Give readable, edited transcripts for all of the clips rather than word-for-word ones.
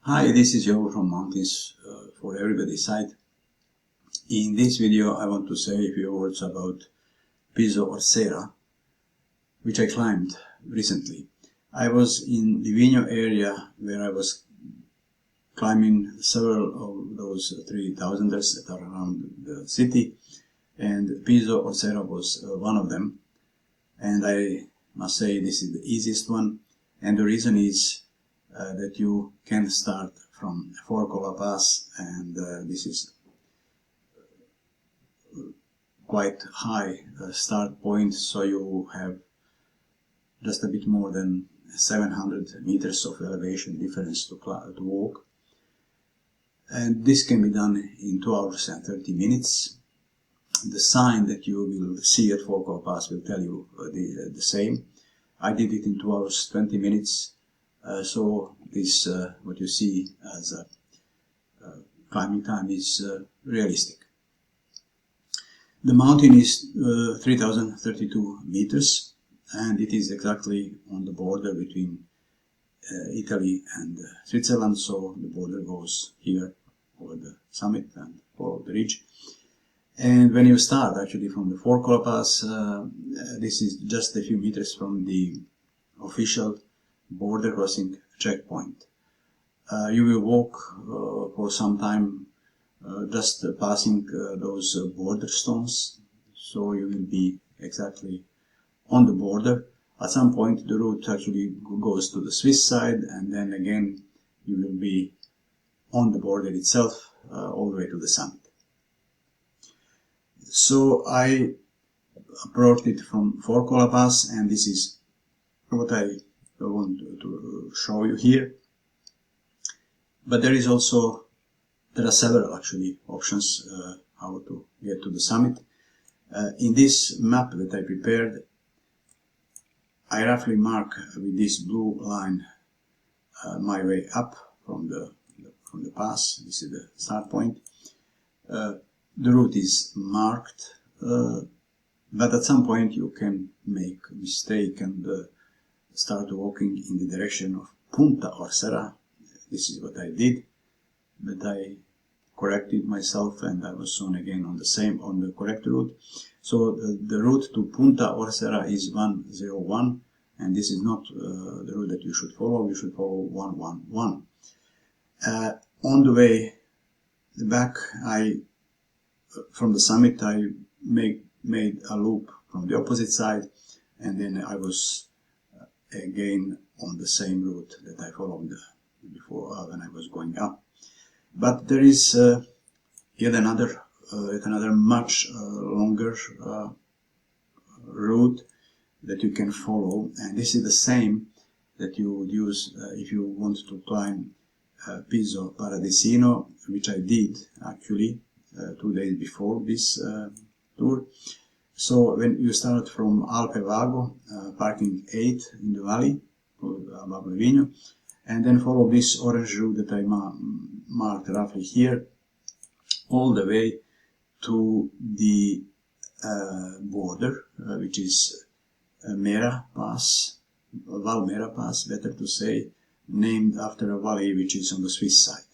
Hi, this is Joe from Mountains for Everybody's site. In this video I want to say a few words about Pizzo Orsera, which I climbed recently. I was in Livigno area where I was climbing several of those 3,000ers that are around the city, and Pizzo Orsera was one of them. And I must say this is the easiest one, and the reason is that you can start from Forcola Pass, and this is quite high start point, so you have just a bit more than 700 meters of elevation difference to walk, and this can be done in 2 hours and 30 minutes. The sign that you will see at Forcola Pass will tell you the same. I did it in 2 hours 20 minutes. So this what you see as a climbing time is realistic. The mountain is 3032 meters, and it is exactly on the border between Italy and Switzerland, so the border goes here over the summit and follow the ridge. And when you start actually from the Forcola Pass, this is just a few meters from the official border crossing checkpoint. You will walk for some time just passing those border stones, so you will be exactly on the border. At some point the route actually goes to the Swiss side, and then again you will be on the border itself all the way to the summit. So I approached it from Forcola Pass, and this is what I want to show you here. But there are several actually options how to get to the summit. In this map that I prepared, I roughly mark with this blue line my way up from the pass. This is the start point. The route is marked, but at some point you can make a mistake and start walking in the direction of Pizzo Orsera. This is what I did, but I corrected myself and I was soon again on the correct route. So the route to Pizzo Orsera is 101, and this is not the route that you should follow. You should follow 111. On the way back, from the summit, I made a loop from the opposite side, and then I was again on the same route that I followed before when I was going up. But there is yet another much longer route that you can follow, and this is the same that you would use if you want to climb Pizzo Paradisino, which I did actually 2 days before this tour. So when you start from Alpe Vago, parking 8 in the valley above Livigno, and then follow this orange route that I marked roughly here, all the way to the border, which is Mera Pass, Valmera Pass, better to say, named after a valley which is on the Swiss side.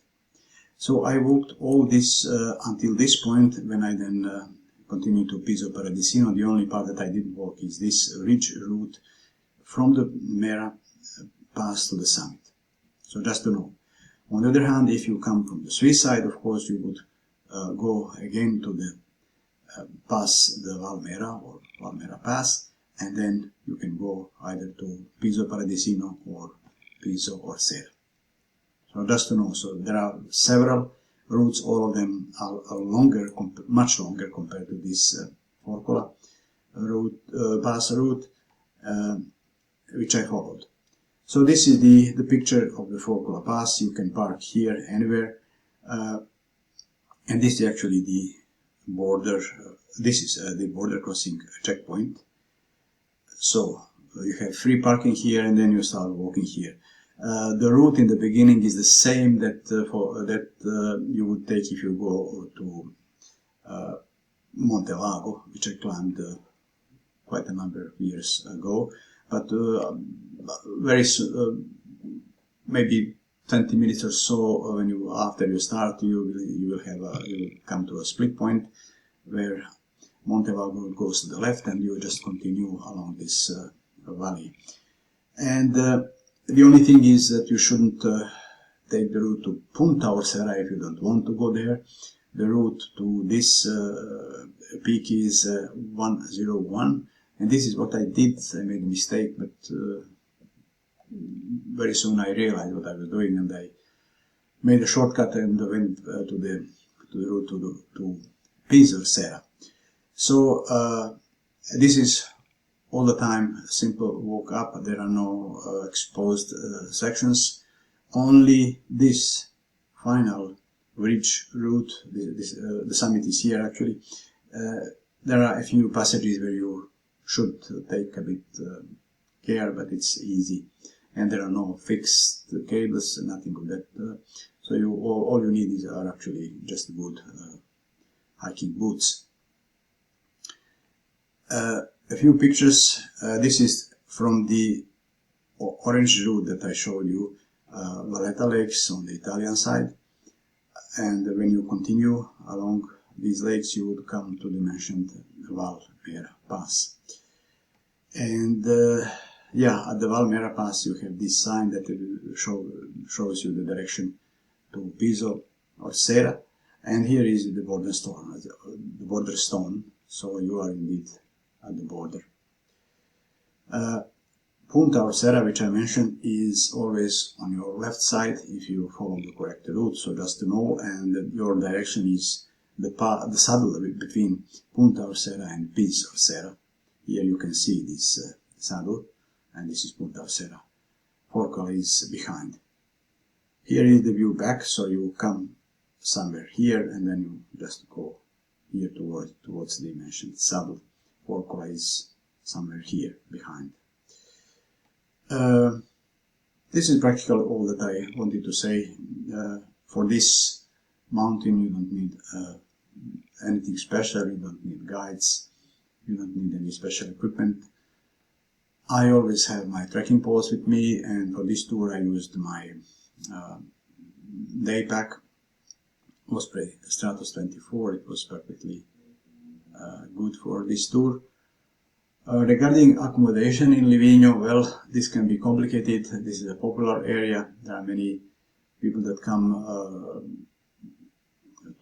So I walked all this until this point, when I then continued to Pizzo Paradisino. The only part that I didn't walk is this ridge route from the Mera Pass to the summit. So just to know. On the other hand, if you come from the Swiss side, of course you would go again to the pass, the Valmera or Valmera Pass, and then you can go either to Pizzo Paradisino or Pizzo Orsera. So just to know, so there are several routes, all of them are longer, much longer compared to this Forcola Pass route, which I followed. So this is the picture of the Forcola Pass. You can park here anywhere, and this is actually the border. This is the border crossing checkpoint. So you have free parking here, and then you start walking here. The route in the beginning is the same that you would take if you go to Montevago, which I climbed quite a number of years ago. But very maybe 20 minutes or so when after you start, you will come to a split point where Montevalvo goes to the left, and you just continue along this valley. And the only thing is that you shouldn't take the route to Punta Orsera if you don't want to go there. The route to this peak is 101, and this is what I did. I made a mistake, but very soon I realized what I was doing, and I made a shortcut and went to the route to Pizzo Orsera. So this is all the time a simple walk up. There are no exposed sections. Only this final ridge route, the summit is here actually. There are a few passages where you should take a bit care, but it's easy. And there are no fixed cables, nothing of that. So all you need are actually just good hiking boots. A few pictures. This is from the orange route that I showed you, Valletta Lakes on the Italian side. And when you continue along these lakes, you would come to the mentioned Valmera Pass. And yeah, at the Valmera Pass you have this sign that shows you the direction to Pizzo Orsera, and here is the border stone, so you are indeed at the border. Punta Orsera, which I mentioned, is always on your left side if you follow the correct route, so just to know, and your direction is the saddle between Punta Orsera and Pizzo Orsera. Here you can see this saddle, and this is Punta Orsera. Forcola is behind. Here is the view back, so you come somewhere here, and then you just go here towards the mentioned saddle. Forcola is somewhere here behind. This is practically all that I wanted to say. For this mountain you don't need anything special, you don't need guides, you don't need any special equipment. I always have my trekking poles with me, and for this tour I used my day pack, Osprey Stratos 24. It was perfectly good for this tour. Regarding accommodation in Livigno, well, this can be complicated. This is a popular area. There are many people that come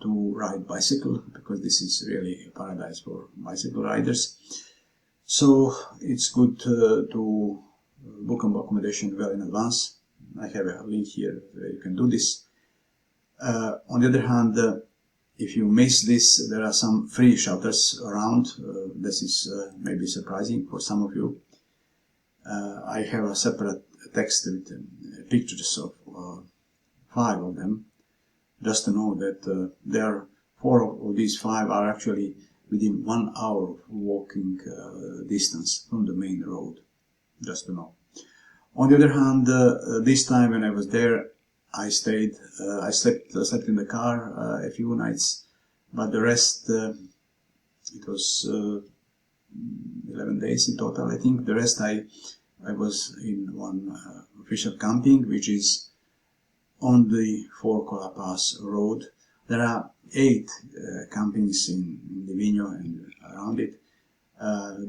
to ride bicycle, because this is really a paradise for bicycle riders. So it's good to book accommodation well in advance. I have a link here where you can do this. On the other hand, if you miss this, there are some free shelters around. This is maybe surprising for some of you. I have a separate text with pictures of 5 of them, just to know that there are 4 of these 5 are actually within 1 hour of walking distance from the main road, just to know. On the other hand, this time when I was there, I slept in the car a few nights, but the rest, it was 11 days in total, I think. The rest I was in one official camping, which is on the Forcola Pass road. There are 8 campings in Livigno and around it.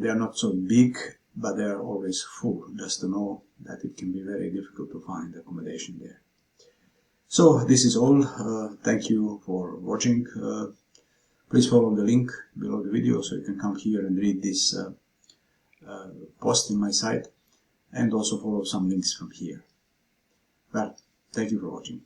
They are not so big, but they are always full, just to know that it can be very difficult to find accommodation there. So this is all. Thank you for watching. Please follow the link below the video so you can come here and read this post in my site, and also follow some links from here. Well, thank you for watching.